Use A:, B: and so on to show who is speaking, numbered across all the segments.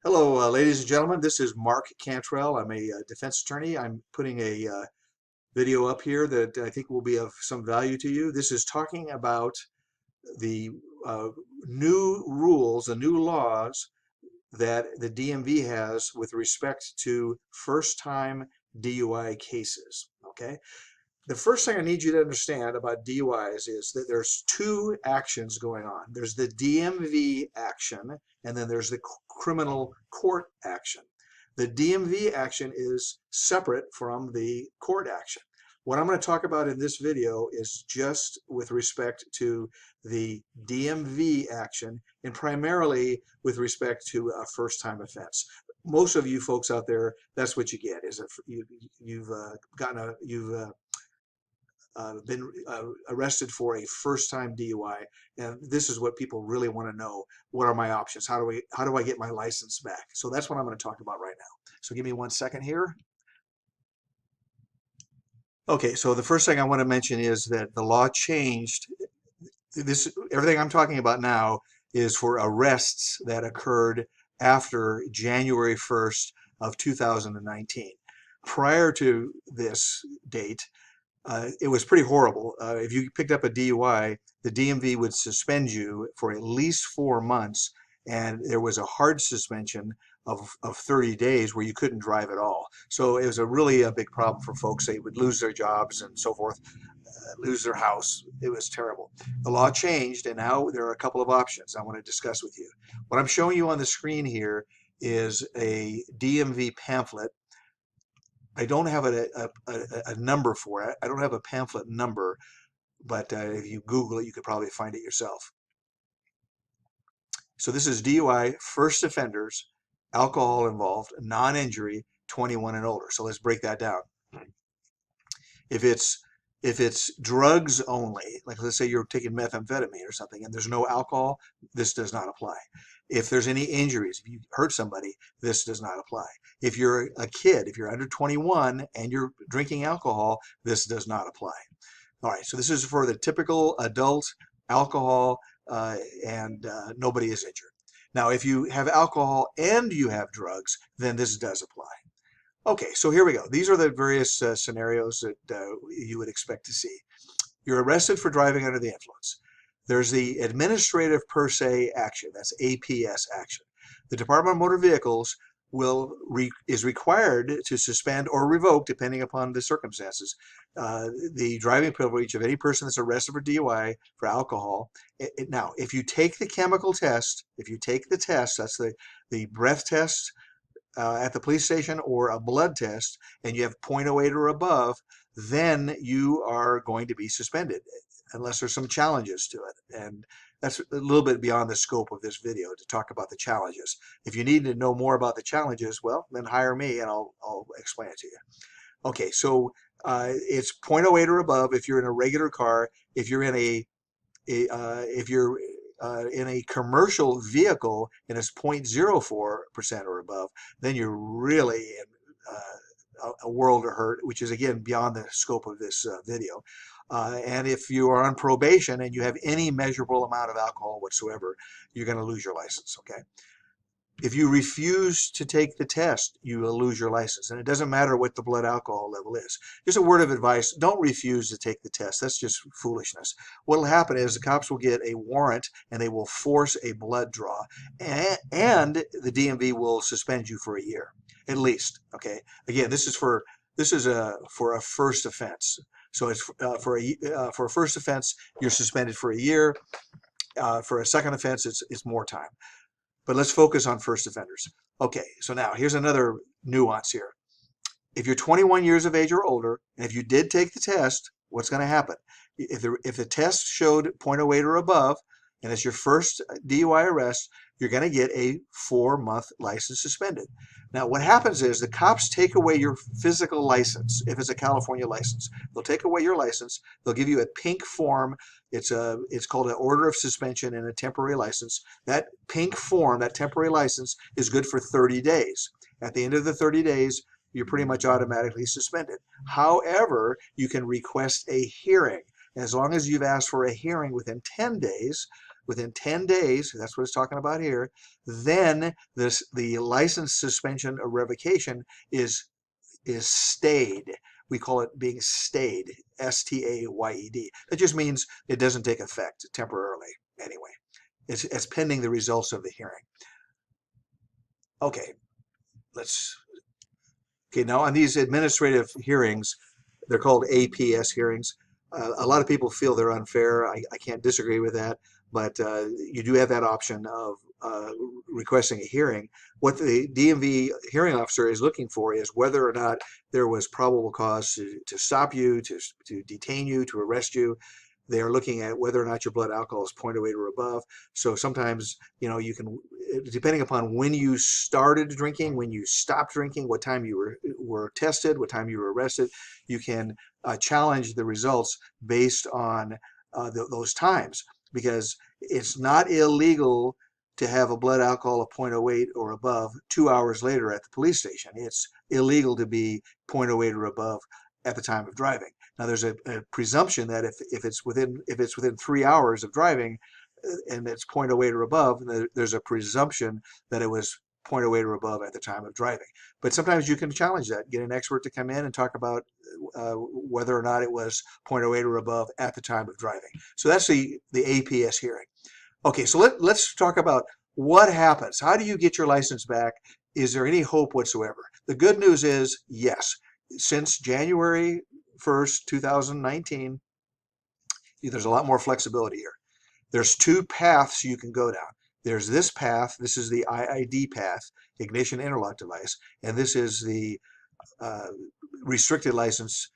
A: Hello, ladies and gentlemen. This is Mark Cantrell. I'm a defense attorney. I'm putting a video up here that I think will be of some value to you. This is talking about the uh, new rules, the new laws that the DMV has with respect to first-time DUI cases. Okay. The first thing I need you to understand about DUIs is that there's two actions going on. There's the DMV action, and then there's the criminal court action. The DMV action is separate from the court action. What I'm going to talk about in this video is just with respect to the DMV action and primarily with respect to a first-time offense. Most of you folks out there, that's what you get, is you've been arrested for a first-time DUI, and this is what people really want to know. What are my options? How do I get my license back? So that's what I'm going to talk about right now. So give me 1 second here. Okay, so the first thing I want to mention is that the law changed. Everything I'm talking about now is for arrests that occurred after January 1st of 2019. Prior to this date, it was pretty horrible. If you picked up a DUI, the DMV would suspend you for at least 4 months, and there was a hard suspension of 30 days where you couldn't drive at all. So it was really a big problem for folks. They would lose their jobs and so forth, lose their house. It was terrible. The law changed, and now there are a couple of options I want to discuss with you. What I'm showing you on the screen here is a DMV pamphlet. I don't have a number for it. I don't have a pamphlet number, but if you Google it, you could probably find it yourself. So this is DUI, first offenders, alcohol involved, non-injury, 21 and older. So let's break that down. If it's drugs only, like let's say you're taking methamphetamine or something and there's no alcohol, this does not apply. If there's any injuries, if you hurt somebody, this does not apply. If you're a kid, if you're under 21 and you're drinking alcohol, this does not apply. All right, so this is for the typical adult alcohol and nobody is injured. Now, if you have alcohol and you have drugs, then this does apply. Okay, so here we go. These are the various scenarios that you would expect to see. You're arrested for driving under the influence. There's the administrative per se action. That's APS action. The Department of Motor Vehicles is required to suspend or revoke, depending upon the circumstances, the driving privilege of any person that's arrested for DUI for alcohol. Now, if you take the chemical test, that's the breath test at the police station or a blood test, and you have 0.08 or above, then you are going to be suspended unless there's some challenges to it. And that's a little bit beyond the scope of this video to talk about the challenges. If you need to know more about the challenges, well, then hire me and I'll explain it to you. Okay, so it's 0.08 or above if you're in a regular car. If you're in in a commercial vehicle and it's 0.04% or above, then you're really in a world of hurt, which is again beyond the scope of this video. And if you are on probation and you have any measurable amount of alcohol whatsoever, you're going to lose your license, okay? If you refuse to take the test, you will lose your license. And it doesn't matter what the blood alcohol level is. Just a word of advice, don't refuse to take the test. That's just foolishness. What will happen is the cops will get a warrant and they will force a blood draw. And the DMV will suspend you for a year, at least, okay? Again, this is for a first offense. So it's for a first offense, you're suspended for a year. For a second offense, it's more time. But let's focus on first offenders. Okay, so now here's another nuance here. If you're 21 years of age or older, and if you did take the test, what's going to happen? If the test showed 0.08 or above, and it's your first DUI arrest, you're going to get a 4-month license suspended. Now, what happens is the cops take away your physical license. If it's a California license, they'll take away your license. They'll give you a pink form. It's called an order of suspension and a temporary license. That pink form, that temporary license, is good for 30 days. At the end of the 30 days, you're pretty much automatically suspended. However, you can request a hearing. As long as you've asked for a hearing within 10 days, within 10 days, that's what it's talking about here, then the license suspension or revocation is stayed. We call it being stayed, S-T-A-Y-E-D. That just means it doesn't take effect temporarily anyway. It's pending the results of the hearing. Okay, now on these administrative hearings, they're called APS hearings. A lot of people feel they're unfair. I can't disagree with that, but you do have that option of requesting a hearing. What the DMV hearing officer is looking for is whether or not there was probable cause to stop you, to detain you, to arrest you. They are looking at whether or not your blood alcohol is 0.08 or above. So sometimes, you can, depending upon when you started drinking, when you stopped drinking, what time you were tested, what time you were arrested, you can challenge the results based on those times, because it's not illegal to have a blood alcohol of 0.08 or above 2 hours later at the police station. It's illegal to be 0.08 or above at the time of driving. Now, there's a presumption that if it's within 3 hours of driving and it's 0.08 or above, there's a presumption that it was 0.08 or above at the time of driving. But sometimes you can challenge that, get an expert to come in and talk about whether or not it was 0.08 or above at the time of driving. So that's the APS hearing. Okay, so let's talk about what happens. How do you get your license back? Is there any hope whatsoever? The good news is yes. Since January 1st, 2019, there's a lot more flexibility here. There's two paths you can go down. There's this path. This is the IID path, ignition interlock device, and this is the restricted license.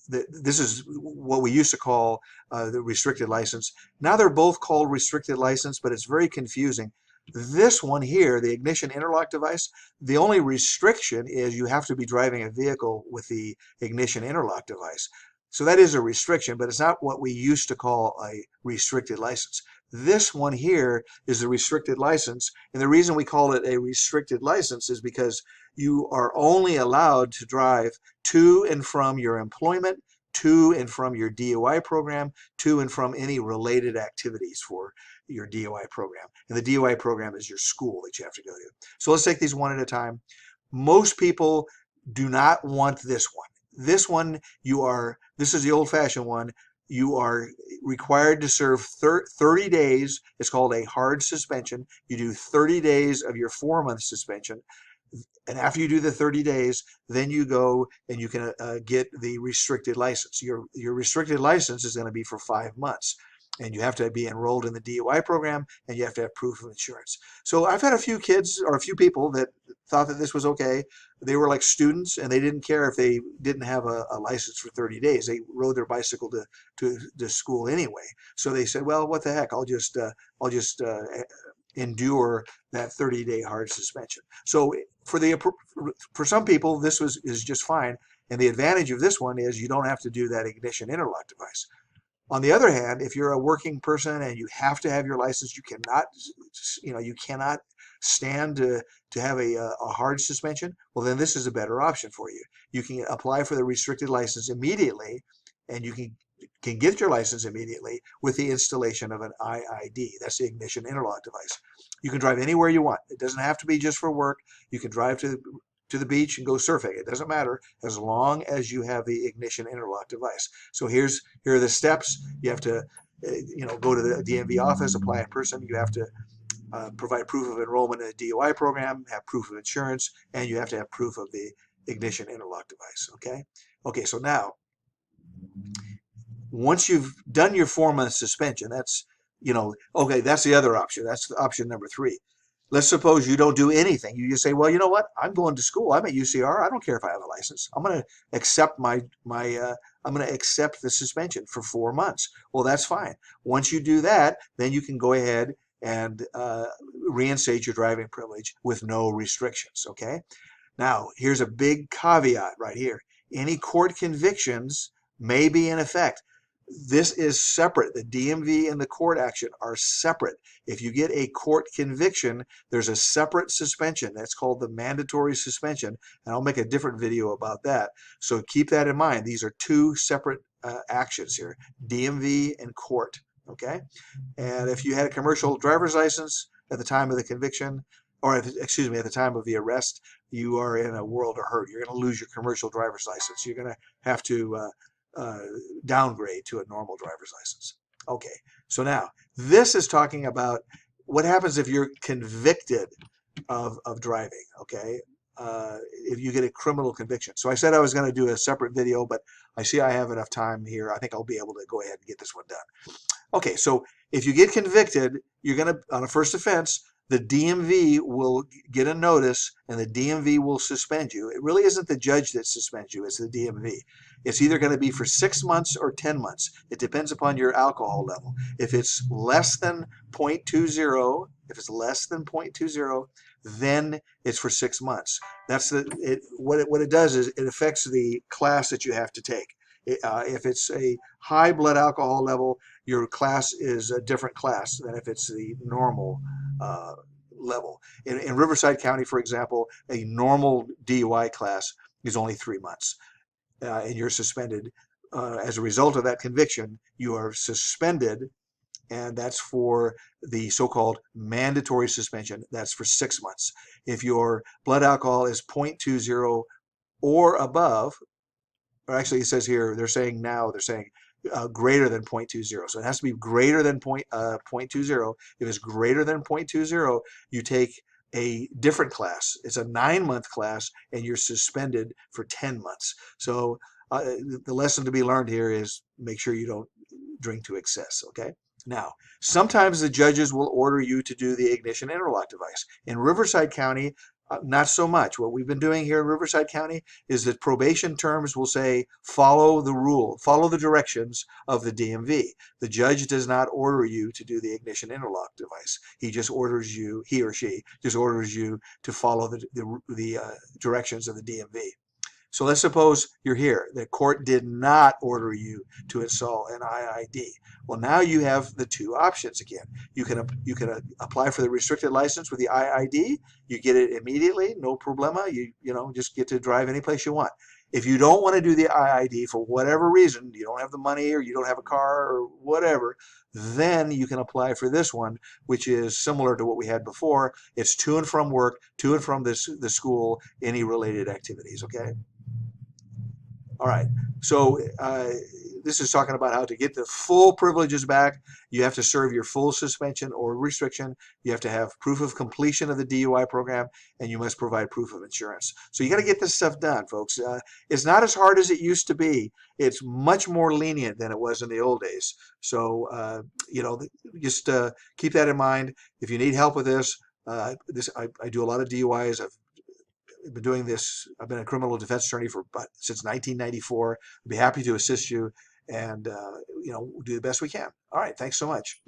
A: This is what we used to call the restricted license. Now they're both called restricted license, but it's very confusing. This one here, the ignition interlock device, the only restriction is you have to be driving a vehicle with the ignition interlock device. So that is a restriction, but it's not what we used to call a restricted license. This one here is a restricted license, and the reason we call it a restricted license is because you are only allowed to drive to and from your employment, to and from your DUI program, to and from any related activities for your DUI program. And the DUI program is your school that you have to go to. So let's take these one at a time. Most people do not want this one. This one, this is the old-fashioned one. You are required to serve 30 days. It's called a hard suspension. You do 30 days of your 4-month suspension. And after you do the 30 days, then you go and you can get the restricted license. Your restricted license is going to be for 5 months. And you have to be enrolled in the DUI program, and you have to have proof of insurance. So I've had a few kids or a few people that thought that this was okay. They were like students, and they didn't care if they didn't have a license for 30 days. They rode their bicycle to school anyway. So they said, well, what the heck? I'll just endure that 30-day hard suspension. So for some people, this is just fine. And the advantage of this one is you don't have to do that ignition interlock device. On the other hand, if you're a working person and you have to have your license, you cannot stand to have a hard suspension, well, then this is a better option for you. You can apply for the restricted license immediately, and you can get your license immediately with the installation of an IID. That's the ignition interlock device. You can drive anywhere you want. It doesn't have to be just for work. You can drive to the beach and go surfing. It doesn't matter as long as you have the ignition interlock device. So here are the steps. You have to go to the DMV office, apply in person. You have to provide proof of enrollment in a DUI program, have proof of insurance, and you have to have proof of the ignition interlock device. Okay, so now once you've done your 4-month suspension, that's that's the other option. That's option number 3. Let's suppose you don't do anything. You just say, well, you know what? I'm going to school. I'm at UCR. I don't care if I have a license. I'm going to accept I'm going to accept the suspension for 4 months. Well, that's fine. Once you do that, then you can go ahead and reinstate your driving privilege with no restrictions. Okay. Now, here's a big caveat right here. Any court convictions may be in effect. This is separate. The DMV and the court action are separate. If you get a court conviction, there's a separate suspension. That's called the mandatory suspension. And I'll make a different video about that. So keep that in mind. These are two separate actions here, DMV and court. Okay, and if you had a commercial driver's license at the time of the conviction, or excuse me, at the time of the arrest, you are in a world of hurt. You're going to lose your commercial driver's license. You're going to have to uh, downgrade to a normal driver's license. Okay, so now this is talking about what happens if you're convicted of driving. Okay, if you get a criminal conviction. So I said I was going to do a separate video, but I see I have enough time here. I think I'll be able to go ahead and get this one done. Okay, so if you get convicted, you're going to, on a first offense, the DMV will get a notice and the DMV will suspend you. It really isn't the judge that suspends you, it's the DMV. It's either going to be for 6 months or 10 months. It depends upon your alcohol level. If it's less than 0.20, then it's for 6 months. That's what it does is it affects the class that you have to take. If it's a high blood alcohol level, your class is a different class than if it's the normal level. In Riverside County, for example, a normal DUI class is only 3 months, and you're suspended. As a result of that conviction, you are suspended, and that's for the so-called mandatory suspension. That's for 6 months. If your blood alcohol is 0.20 or above, or actually it says here, they're saying greater than 0.20. So it has to be greater than 0.20. If it's greater than 0.20, you take a different class. It's a 9-month class, and you're suspended for 10 months. So the lesson to be learned here is make sure you don't drink to excess, okay? Now, sometimes the judges will order you to do the ignition interlock device. In Riverside County, not so much. What we've been doing here in Riverside County is that probation terms will say, follow the rule, follow the directions of the DMV. The judge does not order you to do the ignition interlock device. He just orders you, he or she just orders you to follow the directions of the DMV. So let's suppose you're here. The court did not order you to install an IID. Well, now you have the two options again. You can apply for the restricted license with the IID. You get it immediately, no problema. You just get to drive any place you want. If you don't want to do the IID for whatever reason, you don't have the money or you don't have a car or whatever, then you can apply for this one, which is similar to what we had before. It's to and from work, to and from the school, any related activities, okay? All right, so this is talking about how to get the full privileges back. You have to serve your full suspension or restriction. You have to have proof of completion of the DUI program, and you must provide proof of insurance. So you got to get this stuff done, folks. It's not as hard as it used to be. It's much more lenient than it was in the old days. So, just keep that in mind. If you need help with this, I do a lot of DUIs. I've been doing this. I've been a criminal defense attorney since 1994. I'd be happy to assist you and, do the best we can. All right. Thanks so much.